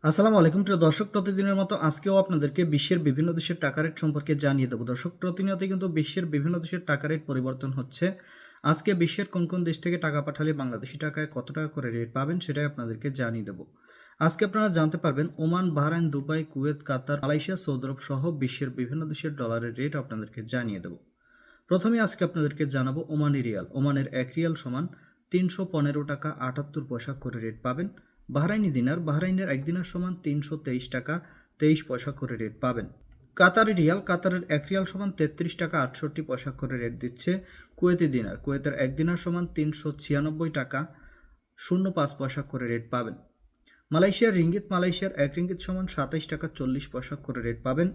আসসালামু আলাইকুম প্রিয় দর্শক, প্রতিদিনের মতো আজকেও আপনাদেরকে বিশ্বের বিভিন্ন দেশের টাকা রেট সম্পর্কে জানিয়ে দেবো। দর্শক, প্রতিনিয়ত কিন্তু বিশ্বের বিভিন্ন দেশের টাকা রেট পরিবর্তন হচ্ছে। আজকে বিশ্বের কোন কোন দেশ থেকে টাকা পাঠালে বাংলাদেশি টাকায় কত টাকা করে রেট পাবেন সেটাই আপনাদেরকে জানিয়ে দেবো। আজকে আপনারা জানতে পারবেন ওমান, বাহরাইন, দুবাই, কুয়েত, কাতার, মালয়েশিয়া, সৌদি আরব সহ বিশ্বের বিভিন্ন দেশের ডলারের রেট আপনাদেরকে জানিয়ে দেবো। প্রথমে আজকে আপনাদেরকে জানাবো ওমানি রিয়াল। ওমানের 1 রিয়াল সমান 315 টাকা 78 পয়সা করে রেট পাবেন। বাহরাইনি দিনার, বাহরাইনের 1 দিনার সমান 323 টাকা 23 পয়সা করে রেট পাবেন। কাতারি রিয়াল, কাতারের 1 রিয়াল সমান 33 টাকা 68 পয়সা করে রেট দিচ্ছে। কুয়েতি দিনার, কুয়েতের 1 দিনার সমান 396 টাকা 05 পয়সা করে রেট পাবেন। মালয়েশিয়ার রিঙ্গিত, মালয়েশিয়ার 1 রিঙ্গিত সমান 27 টাকা 40 পয়সা করে রেট পাবেন।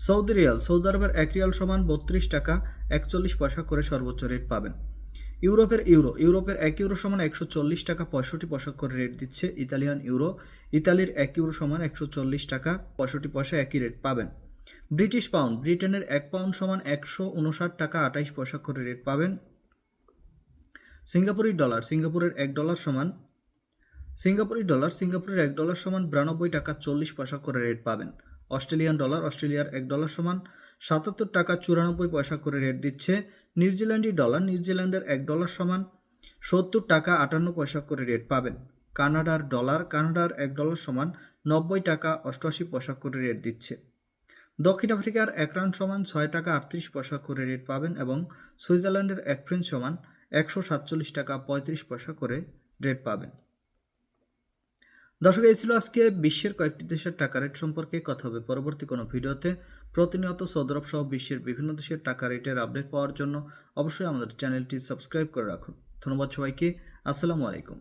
সৌদি রিয়াল, সৌদি আরবের 1 রিয়াল সমান 32 টাকা 41 পয়সা করে সর্বোচ্চ রেট পাবেন। ইউরোপের ইউরো, ইউরোপের 1 ইউরো সমান 140 টাকা 65 পয়সা করে রেট দিচ্ছে। ইতালিয়ান ইউরো, ইতালির 1 ইউরো সমান 140 টাকা 65 পয়সা একই রেট পাবেন। ব্রিটিশ পাউন্ড, ব্রিটেনের 1 পাউন্ড সমান 159 টাকা 28 পয়সা করে রেট পাবেন। সিঙ্গাপুরি ডলার, সিঙ্গাপুরের 1 ডলার সমান সিঙ্গাপুরের 1 ডলার সমান 92 টাকা 40 পয়সা করে রেট পাবেন। অস্ট্রেলিয়ান ডলার, অস্ট্রেলিয়ার 1 ডলার সমান 77 টাকা 94 পয়সা করে রেট দিচ্ছে। নিউজিল্যান্ডি ডলার, নিউজিল্যান্ডের 1 ডলার সমান 70 টাকা 58 পয়সা করে রেট পাবেন। কানাডার ডলার, কানাডার 1 ডলার সমান 90 টাকা 88 পয়সা করে রেট দিচ্ছে। দক্ষিণ আফ্রিকার 1 রাউন্ড সমান 6 টাকা 38 পয়সা করে রেট পাবেন এবং সুইজারল্যান্ডের 1 ফ্রেঞ্চ সমান 147 টাকা 35 পয়সা করে রেট পাবেন। দর্শক, এই ছিল আজকে বিশ্বের কয়েকটি দেশের টাকা রেট সম্পর্কে। কথা হবে পরবর্তী কোনো ভিডিওতে। প্রতিনিয়ত সৌদি আরব সহ বিশ্বের বিভিন্ন দেশের টাকা রেটের আপডেট পাওয়ার জন্য অবশ্যই আমাদের চ্যানেলটি সাবস্ক্রাইব করে রাখুন। ধন্যবাদ সবাইকে। আসসালামু আলাইকুম।